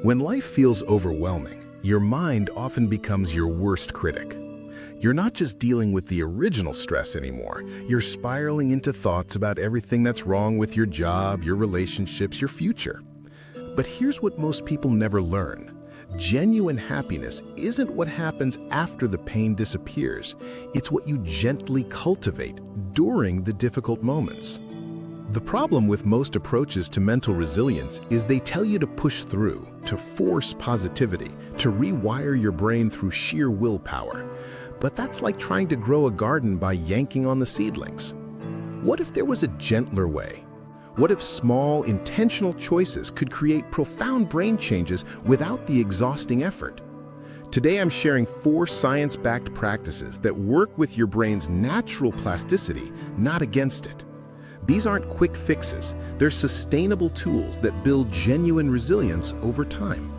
When life feels overwhelming, your mind often becomes your worst critic. You're not just dealing with the original stress anymore, you're spiraling into thoughts about everything that's wrong with your job, your relationships, your future. But here's what most people never learn. Genuine happiness isn't what happens after the pain disappears. It's what you gently cultivate during the difficult moments. The problem with most approaches to mental resilience is they tell you to push through, to force positivity, to rewire your brain through sheer willpower. But that's like trying to grow a garden by yanking on the seedlings. What if there was a gentler way? What if small, intentional choices could create profound brain changes without the exhausting effort? Today I'm sharing 4 science-backed practices that work with your brain's natural plasticity, not against it. These aren't quick fixes, they're sustainable tools that build genuine resilience over time.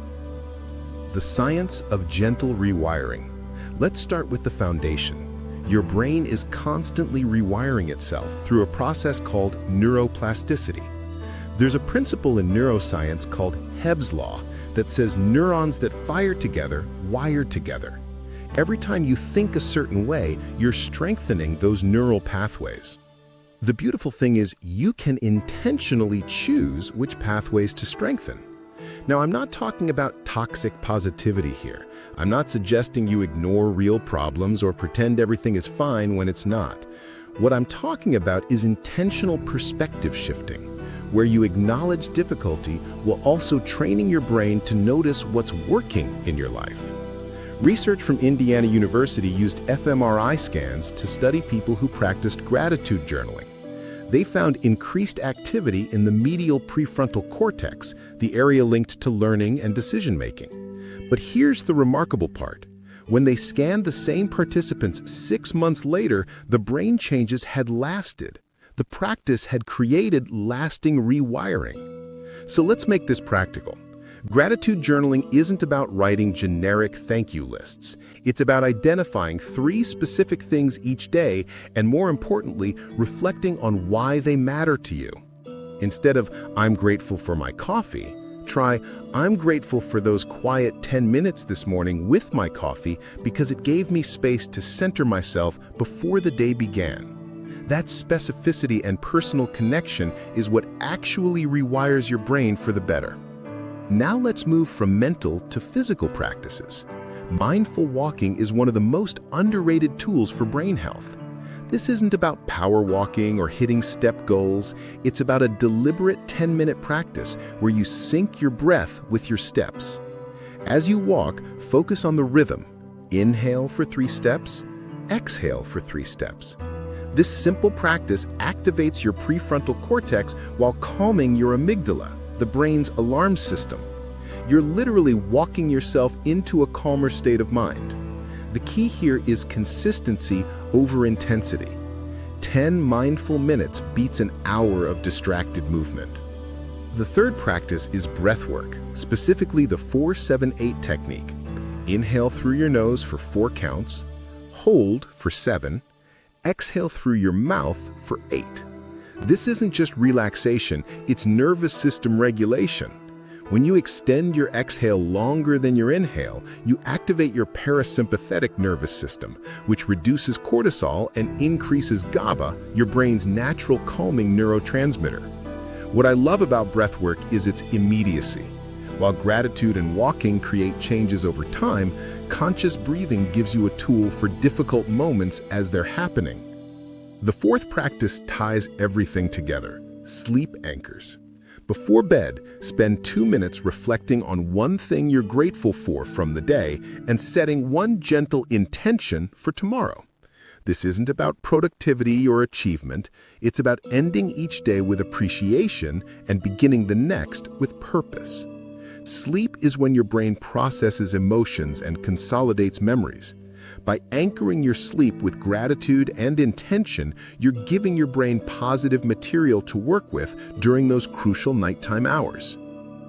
The science of gentle rewiring. Let's start with the foundation. Your brain is constantly rewiring itself through a process called neuroplasticity. There's a principle in neuroscience called Hebb's law that says neurons that fire together wire together. Every time you think a certain way, you're strengthening those neural pathways. The beautiful thing is you can intentionally choose which pathways to strengthen. Now, I'm not talking about toxic positivity here. I'm not suggesting you ignore real problems or pretend everything is fine when it's not. What I'm talking about is intentional perspective shifting, where you acknowledge difficulty while also training your brain to notice what's working in your life. Research from Indiana University used fMRI scans to study people who practiced gratitude journaling. They found increased activity in the medial prefrontal cortex, the area linked to learning and decision-making. But here's the remarkable part. When they scanned the same participants 6 months later, the brain changes had lasted. The practice had created lasting rewiring. So let's make this practical. Gratitude journaling isn't about writing generic thank you lists. It's about identifying 3 specific things each day and, more importantly, reflecting on why they matter to you. Instead of, I'm grateful for my coffee, try, I'm grateful for those quiet 10 minutes this morning with my coffee because it gave me space to center myself before the day began. That specificity and personal connection is what actually rewires your brain for the better. Now let's move from mental to physical practices. Mindful walking is one of the most underrated tools for brain health. This isn't about power walking or hitting step goals. It's about a deliberate 10-minute practice where you sync your breath with your steps. As you walk, focus on the rhythm. Inhale for 3 steps, exhale for 3 steps. This simple practice activates your prefrontal cortex while calming your amygdala, the brain's alarm system. You're literally walking yourself into a calmer state of mind. The key here is consistency over intensity. 10 mindful minutes beats an hour of distracted movement. The third practice is breath work, specifically the 4-7-8 technique. Inhale through your nose for 4 counts, hold for 7, exhale through your mouth for 8. This isn't just relaxation, it's nervous system regulation. When you extend your exhale longer than your inhale, you activate your parasympathetic nervous system, which reduces cortisol and increases GABA, your brain's natural calming neurotransmitter. What I love about breathwork is its immediacy. While gratitude and walking create changes over time, conscious breathing gives you a tool for difficult moments as they're happening. The fourth practice ties everything together: sleep anchors. Before bed, spend 2 minutes reflecting on one thing you're grateful for from the day and setting one gentle intention for tomorrow. This isn't about productivity or achievement. It's about ending each day with appreciation and beginning the next with purpose. Sleep is when your brain processes emotions and consolidates memories. By anchoring your sleep with gratitude and intention, you're giving your brain positive material to work with during those crucial nighttime hours.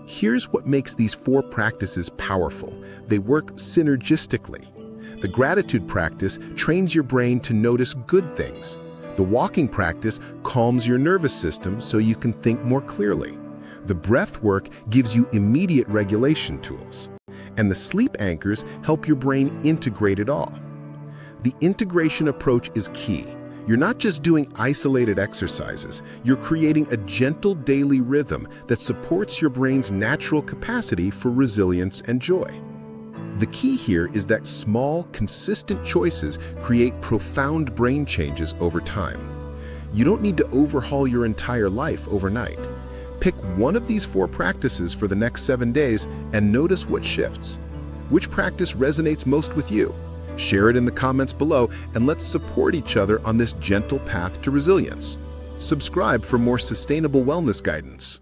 Here's what makes these 4 practices powerful. They work synergistically. The gratitude practice trains your brain to notice good things. The walking practice calms your nervous system so you can think more clearly. The breath work gives you immediate regulation tools. And the sleep anchors help your brain integrate it all. The integration approach is key. You're not just doing isolated exercises, you're creating a gentle daily rhythm that supports your brain's natural capacity for resilience and joy. The key here is that small, consistent choices create profound brain changes over time. You don't need to overhaul your entire life overnight. Pick one of these 4 practices for the next 7 days and notice what shifts. Which practice resonates most with you? Share it in the comments below, and let's support each other on this gentle path to resilience. Subscribe for more sustainable wellness guidance.